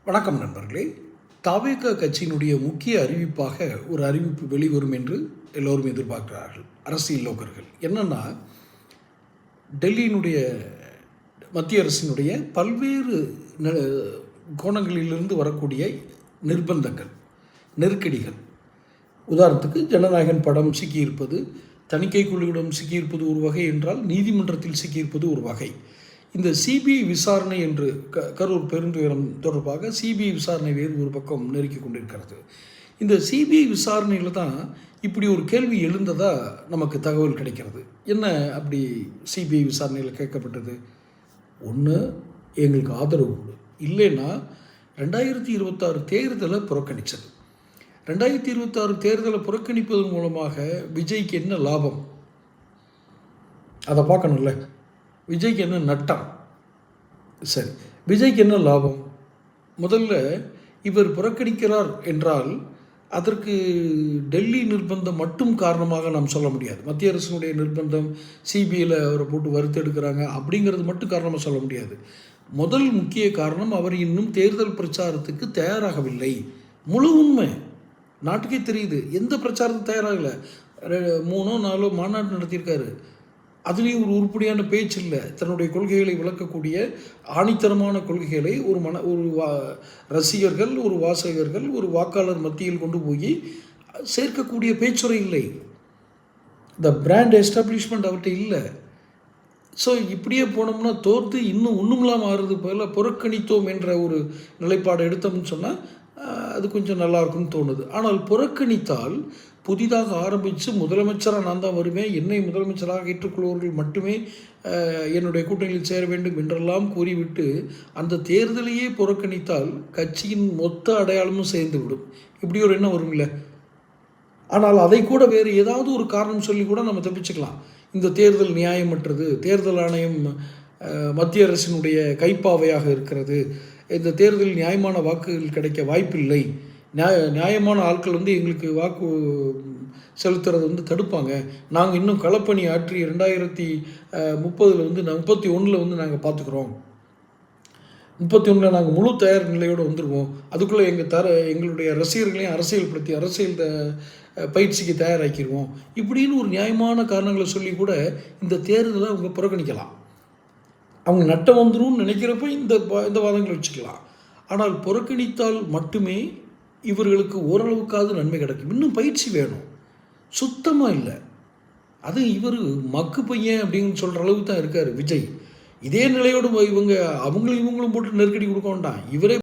வணக்கம் நண்பர்களே. தவேக கட்சியினுடைய முக்கிய அறிவிப்பாக ஒரு அறிவிப்பு வெளிவரும் என்று எல்லோரும் எதிர்பார்க்கிறார்கள், அரசியல் லோகர்கள். என்னென்னா, டெல்லியினுடைய மத்திய அரசினுடைய பல்வேறு கோணங்களிலிருந்து வரக்கூடிய நிர்பந்தங்கள், நெருக்கடிகள். உதாரணத்துக்கு ஜனநாயகன் படம் சிக்கியிருப்பது, தணிக்கை குழுவிடம் சிக்கியிருப்பது ஒரு வகை என்றால், நீதிமன்றத்தில் சிக்கியிருப்பது ஒரு வகை. இந்த சிபிஐ விசாரணை என்று கரூர் பெருந்துயரம் தொடர்பாக சிபிஐ விசாரணை வேறு ஒரு பக்கம் நெருக்கி கொண்டிருக்கிறது. இந்த சிபிஐ விசாரணையில் தான் இப்படி ஒரு கேள்வி எழுந்ததாக நமக்கு தகவல் கிடைக்கிறது. என்ன அப்படி சிபிஐ விசாரணையில் கேட்கப்பட்டது? ஒன்று, எங்களுக்கு ஆதரவு கொடு, இல்லைன்னா 2026 தேர்தலை புறக்கணித்தது. 2026 தேர்தலை புறக்கணிப்பதன் மூலமாக விஜய்க்கு என்ன லாபம், அதை பார்க்கணும்ல. விஜய்க்கு என்ன நட்டம்? சரி, விஜய்க்கு என்ன லாபம்? முதல்ல இவர் புறக்கணிக்கிறார் என்றால் அதற்கு டெல்லி நிர்பந்தம் மட்டும் காரணமாக நாம் சொல்ல முடியாது. மத்திய அரசினுடைய நிர்பந்தம், சிபிஐயில் அவரை போட்டு வறுத்தெடுக்கிறாங்க அப்படிங்கிறது மட்டும் காரணமாக சொல்ல முடியாது. முதல் முக்கிய காரணம், அவர் இன்னும் தேர்தல் பிரச்சாரத்துக்கு தயாராகவில்லை. முழு உண்மை நாட்டுக்கே தெரியுது. எந்த பிரச்சாரத்துக்கு தயாராகலை. 3-4 மாநாடு நடத்தியிருக்காரு. அதுலேயும் ஒரு உருப்படியான பேச்சு இல்லை. தன்னுடைய கொள்கைகளை விளக்கக்கூடிய ஆணித்தரமான கொள்கைகளை ஒரு ரசிகர்கள், ஒரு வாசகர்கள், ஒரு வாக்காளர் மத்தியில் கொண்டு போய் சேர்க்கக்கூடிய பேச்சுரை இல்லை. த பிராண்ட் எஸ்டாப்ளிஷ்மெண்ட் அவர்கிட்ட இல்லை. ஸோ இப்படியே போனோம்னா தோற்று இன்னும் ஒன்றுமெல்லாம் ஆறுறது போல புறக்கணித்தோம் என்ற ஒரு நிலைப்பாடு எடுத்தோம்னு சொன்னால் அது கொஞ்சம் நல்லாயிருக்குன்னு தோணுது. ஆனால் புறக்கணித்தால் புதிதாக ஆரம்பித்து முதலமைச்சராக நான் தான் வருவேன், என்னை முதலமைச்சராக ஏற்றுக்கொள்வர்கள் மட்டுமே என்னுடைய கூட்டணியில் சேர வேண்டும் என்றெல்லாம் கூறிவிட்டு அந்த தேர்தலையே புறக்கணித்தால் கட்சியின் மொத்த அடையாளமும் சேர்ந்துவிடும். இப்படி ஒரு எண்ணம் வரும் இல்லை. ஆனால் அதை கூட வேறு ஏதாவது ஒரு காரணம் சொல்லி கூட நம்ம தப்பிச்சுக்கலாம். இந்த தேர்தல் நியாயமற்றது, தேர்தல் ஆணையம் மத்திய அரசினுடைய கைப்பாவையாக இருக்கிறது, இந்த தேர்தலில் நியாயமான வாக்குகள் கிடைக்க வாய்ப்பில்லை, நியாயமான ஆட்கள் எங்களுக்கு வாக்கு செலுத்துறது தடுப்பாங்க, நாங்கள் இன்னும் களப்பணி ஆற்றி 2030 31 நாங்கள் பார்த்துக்குறோம், 31 நாங்கள் முழு தயார் நிலையோடு வந்துடுவோம், அதுக்குள்ளே எங்களுடைய ரசிகர்களையும் அரசியல் பயிற்சிக்கு தயாராக்கிடுவோம், இப்படின்னு ஒரு நியாயமான காரணங்களை சொல்லி கூட இந்த தேர்தலை அவங்க புறக்கணிக்கலாம். அவங்க நட்டம் வந்துடும் நினைக்கிறப்ப இந்த வாதங்களை வச்சுக்கலாம். ஆனால் புறக்கணித்தால் மட்டுமே இவர்களுக்கு ஓரளவுக்காவது நன்மை கிடைக்கும். இன்னும் பயிற்சி வேணும். சுத்தமாக இல்லை. அது இவர் மக்கு பையன் அப்படின்னு சொல்கிற அளவுக்கு தான் இருக்கார் விஜய். இதே நிலையோடு இவங்களும் போட்டு நெருக்கடி கொடுக்க வேண்டாம். இவரே